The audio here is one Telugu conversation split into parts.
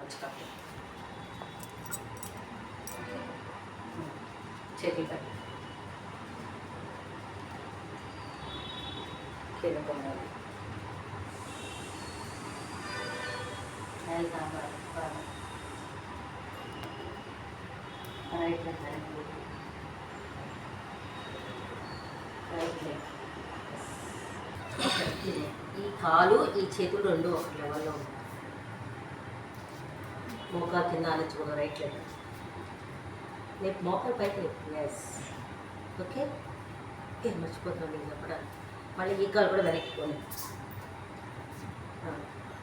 వచ్చేటప్పుడు చేతులు పెట్టి కింద కొనాలి రైట్ ఈ కాలు ఈ చేతులు రెండు ఒక లెవెల్లో ఉంటాయి. మోకా కింద ఆలోచుకున్న రైట్ లెగ్ రేపు మోకాలు పైకి ఎస్ ఓకే ఏం మర్చిపోతున్నాం మీకు చెప్పడానికి. మళ్ళీ ఈ కాలు కూడా వెనక్కిపోయి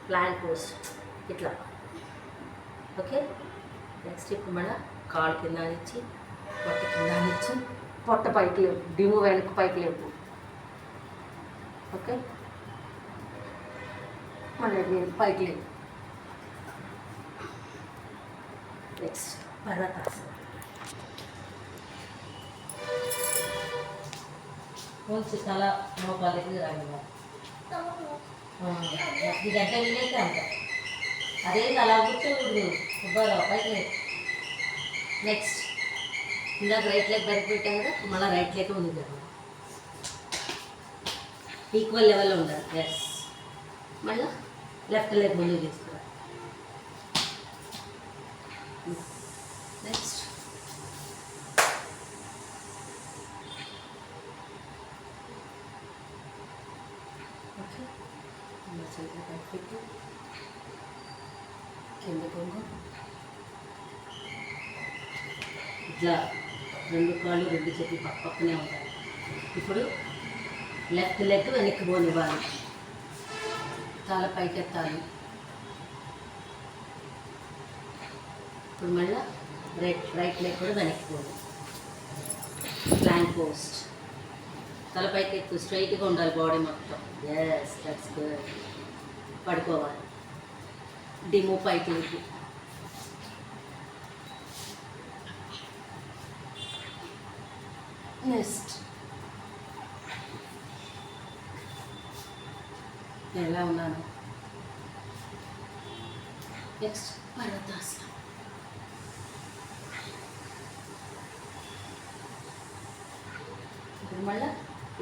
ప్లాన్ పోస్ట్ ఇట్లా ఓకే. నెక్స్ట్ ఇప్పుడు మళ్ళీ కాలు కింద నుంచి పొట్ట కింద నుంచి పొట్ట పైకి లేవు, డిము వెనక్కి పైకి లేవు ఓకే. మళ్ళీ నేను పైకి లేవు. నెక్స్ట్ పర్వతాసనం కొంచెం తల మోకాలకి రాండి ఈ గంట వెళ్ళేస్తే అంట అదే అలా కూర్చోకూడదు సుబ్బారావు పైకి లేదు. నెక్స్ట్ ఇందాక రైట్ లెగ్ బయట పెట్టాం కదా, మళ్ళీ రైట్ లెగ్ ఉంది కదా ఈక్వల్ లెవెల్లో ఉండాలి. ఎస్ మళ్ళీ లెఫ్ట్ లెగ్ ముందుకు తీసుకురా. నెక్స్ట్ ఓకే చేతులు పెట్టి కింద కొంగు ఇట్లా రెండు కాళ్ళు రెండు చేతులు పక్క పక్కనే ఉంటాయి. ఇప్పుడు లెఫ్ట్ లెగ్ వెనక్కి పోనివ్వాలి, తల పైకెత్తాలి. ఇప్పుడు మళ్ళీ రైట్ లెగ్ కూడా వెనక్కి పోవాలి. ప్లాంక్ పోస్ట్ తల పైకెత్తు, స్ట్రైట్గా ఉండాలి బాడీ మొత్తం. Yes that's good. పడుకోవాలి, డిమో పైకి లేపి నెక్స్ట్ ఎలా ఉన్నాను. నెక్స్ట్ పర్వతాసనం. ఇప్పుడు మళ్ళీ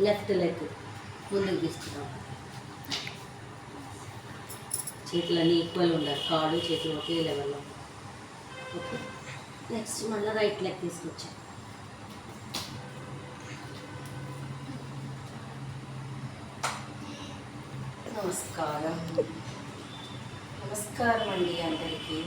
లెఫ్ట్ లెగ్ ముందుకు తీసుకున్నాం. చేతులన్నీ ఈక్వల్ ఉండాలి, కాళ్ళు చేతులు ఒకే లెవెల్లో. ఓకే నెక్స్ట్ మళ్ళీ రైట్ లెగ్ తీసుకొచ్చాం. నమస్కారం నమస్కారం అండి అందరికీ.